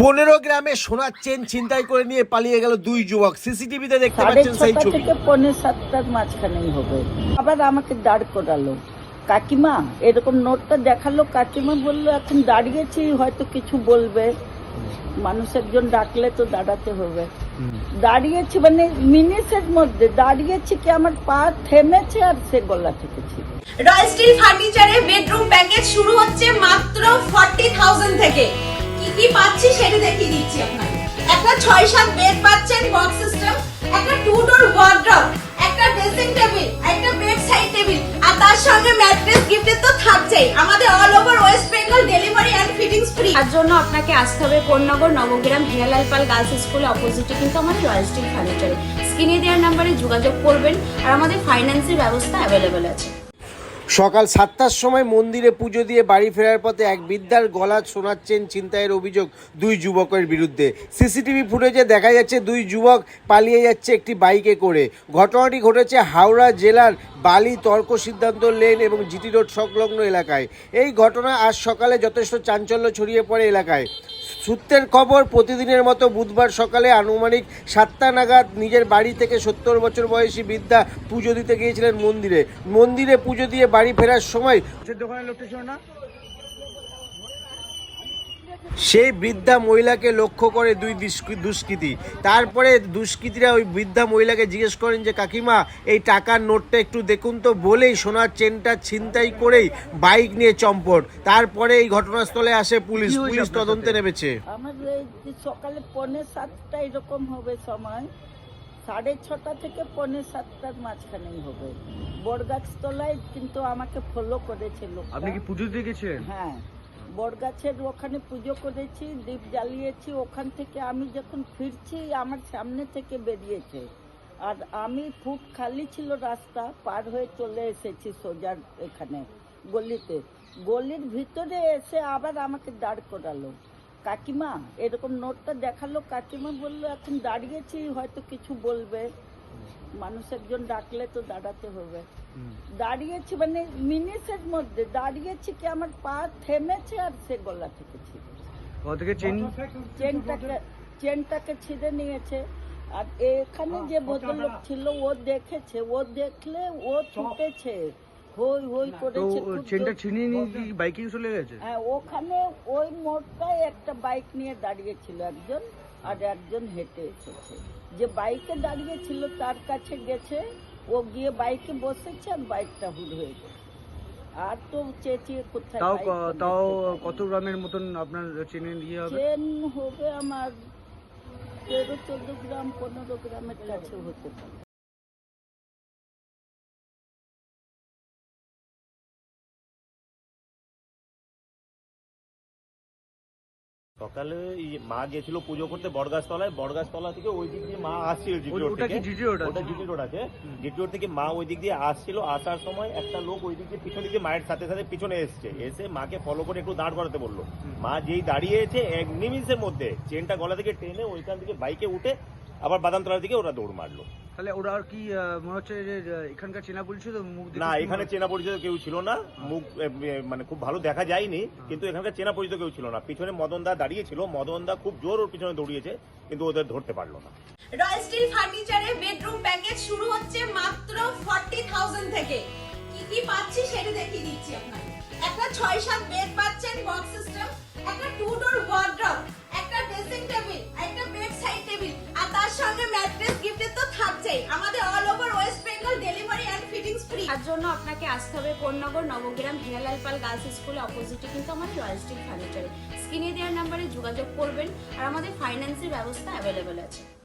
15 গ্রামে সোনার চেন ছিনতাই করে নিয়ে পালিয়ে গেল দুই যুবক। সিসিটিভিতে দেখতে পাচ্ছেন সেই ছবি। 6:30 থেকে 6:45 মাঝখানেই হবে। আবার আমাকে দাঁড় করালো, কাকিমা এরকম নোটটা দেখালো। কাকিমা বললো এখন দাঁড়িয়েছি, হয়তো কিছু বলবে, মানুষ একজন ডাকলে তো দাঁড়াতে হবে। দাঁড়িয়েছি মানে মিনিটের মধ্যে দাঁড়িয়েছি কি আমার পা থেমেছে আর সে গলা থেকে ছিল। রয়্যাল স্টিল ফার্নিচারে বেডরুম প্যাকেজ শুরু হচ্ছে মাত্র 40,000 থেকে। কি কি পাচ্ছি সেটা দেখিয়ে দিচ্ছি আপনাকে। একটা 6-7 বেড পাচ্ছেন বক্স সিস্টেম, একটা 2 ডোর ওয়ার্ড্রপ, একটা ড্রেসিং টেবিল, একটা বেড সাইড টেবিল, আর তার সঙ্গে ম্যাট্রেস গিফটের তো থাকছেই। আমাদের all over West Bengal delivery and fittings free. তার জন্য আপনাকে আসতে হবে কোন্নগর নবগ্রাম হিরালাল পাল গার্লস স্কুল অপোজিটে কিন্তু আমাদের রয়্যাল স্টিল ফার্নিচারে। স্ক্রিনে দেওয়ার নম্বরে যোগাযোগ করবেন, আর আমাদের ফাইন্যান্সের ব্যবস্থা অ্যাভেলেবেল আছে। সকাল 7টার সময় মন্দিরে পুজো দিয়ে বাড়ি ফেরার পথে এক বৃদ্ধার গলা সোনার চেন ছিনতাইয়ের অভিযোগ দুই যুবকের বিরুদ্ধে। সিসিটিভি ফুটেজে দেখা যাচ্ছে দুই যুবক পালিয়ে যাচ্ছে একটি বাইকে করে। ঘটনাটি ঘটেছে হাওড়া জেলার বালি তর্ক সিদ্ধান্ত লেন এবং জিটি রোড সংলগ্ন এলাকায়। এই ঘটনা আজ সকালে যথেষ্ট চাঞ্চল্য ছড়িয়ে পড়ে এলাকায়। সূত্রের খবর, প্রতিদিনের মতো বুধবার সকালে আনুমানিক 7টা নাগাদ নিজের বাড়ি থেকে 70 বছর বয়সী বৃদ্ধা পুজো দিতে গিয়েছিলেন মন্দিরে পুজো দিয়ে বাড়ি ফেরার সময় সেই বৃদ্ধা মহিলাকে লক্ষ্য করে দুই দুষ্কৃতী। তারপরে দুষ্কৃতীরা ওই বৃদ্ধা মহিলাকে জিজ্ঞেস করেন যে কাকিমা এই টাকার নোটটা একটু দেখুন তো, বলেই সোনার চেনটা ছিনতাই করেই বাইক নিয়ে চম্পট। তারপরে এই ঘটনাস্থলে আসে পুলিশ তদন্তে নেমেছে। আমার এই যে সকালে 6:45 এরকম হবে সময়, 6:30 থেকে 6:45 মাঝখানেই হবে। বড়গাছতলায় কিন্তু আমাকে ফলো করেছিল। আপনি কি পুজো দিয়ে গেছিলেন? হ্যাঁ, বড়গাছের ওখানে পুজো করেছি, দীপ জ্বালিয়েছি। ওখান থেকে আমি যখন ফিরছি আমার সামনে থেকে বেরিয়েছে, আর আমি ফুট খালি ছিল, রাস্তা পার হয়ে চলে এসেছি সোজা এখানে গলিতে। গলির ভিতরে এসে আবার আমাকে দাঁড় করালো, কাকিমা এরকম নোটটা দেখালো। কাকিমা বললো এখন দাঁড়িয়েছি, হয়তো কিছু বলবে, মানুষ একজন ডাকলে তো দাঁড়াতে হবে। দাঁড়িয়েছি মানে মিনিটের মধ্যে দাঁড়িয়েছি কি আমার পা থেমেছে আর সে গলা থেকে ছিল। চেনটাকে ছিঁড়ে নিয়েছে। আর এখানে যে ভদ্রলোক ছিল ও দেখেছে, ও দেখলে ও ছুটেছে, হই হই করেছে। চেনটা ছিনিয়ে নিয়ে কি বাইকে চলে গেছে? হ্যাঁ, ওখানে ওই মোড়টায় একটা বাইক নিয়ে দাঁড়িয়েছিল একজন, আর একজন হেঁটে এসেছে। যে বাইকে দাঁড়িয়েছিল তার কাছে গেছে, ও গিয়ে বাইকে বসেছে আর বাইকটা হুড় হয়ে গেছে। আর তো চেঁচিয়ে কোথায়। তাও কত গ্রামের মতন আপনার চেনে নিয়ে হবে? চেন হবে আমার 13-14 গ্রাম, 15 গ্রামের কাছে হতে পারে। সকালে মা গেছিল পুজো করতে বড়গাছতলা থেকে ওই দিক দিয়ে মা আসছিল জিটি রোড থেকে। ওটা জিটি রোড আছে, জিটি রোড থেকে মা ওই দিক দিয়ে আসছিল। আসার সময় একটা লোক ওই দিক দিয়ে পিছন দিকে মায়ের সাথে সাথে পিছনে এসে মাকে ফলো করে একটু দাঁড় করাতে বললো। মা যেই দাঁড়িয়েছে 1 নিমিষের মধ্যে চেনটা গলা থেকে টেনে ওইখান থেকে বাইকে উঠে আবার বাদামতলার দিকে ওরা দৌড় মারলো। তাহলে ওরা আর কি মনে হচ্ছে যে এখানকার চেনা পরিচিত মুখ? না, এখানে চেনা পরিচিত কেউ ছিল না, মুখ মানে খুব ভালো দেখা যায়নি, কিন্তু এখানকার চেনা পরিচিত কেউ ছিল না। পিছনে মদনদা দাঁড়িয়েছিল, মদনদা খুব জোর ওর পিছনে দৌড়িয়েছে, কিন্তু ওদের ধরতে পারলো না। রয়্যাল স্টিল ফার্নিচারে বেডরুম প্যাকেজ শুরু হচ্ছে মাত্র 40,000 থেকে। কি কি পাচ্ছি সেটা দেখিয়ে দিচ্ছি আপনাকে। একটা 6-7 বেড পাচ্ছেন বক্স সিস্টেম, একটা 2 ডোর ওয়ার্ড্রপ, একটা ড্রেসিং টেবিল, একটা বেড সাইড টেবিল, আর তার সঙ্গে ম্যাট্রেস গিফটের তো থাকছেই। আমাদের all over West Bengal delivery and fittings free. তার জন্য আপনাকে আসতে হবে কোন্নগর নবগ্রাম হিরালাল পাল গার্লস স্কুল অপোজিটে কিন্তু আমাদের রয়্যাল স্টিল ফার্নিচারে। স্ক্রিনে দেওয়ার নম্বরে যোগাযোগ করবেন, আর আমাদের ফাইন্যান্সের ব্যবস্থা অ্যাভেলেবেল আছে।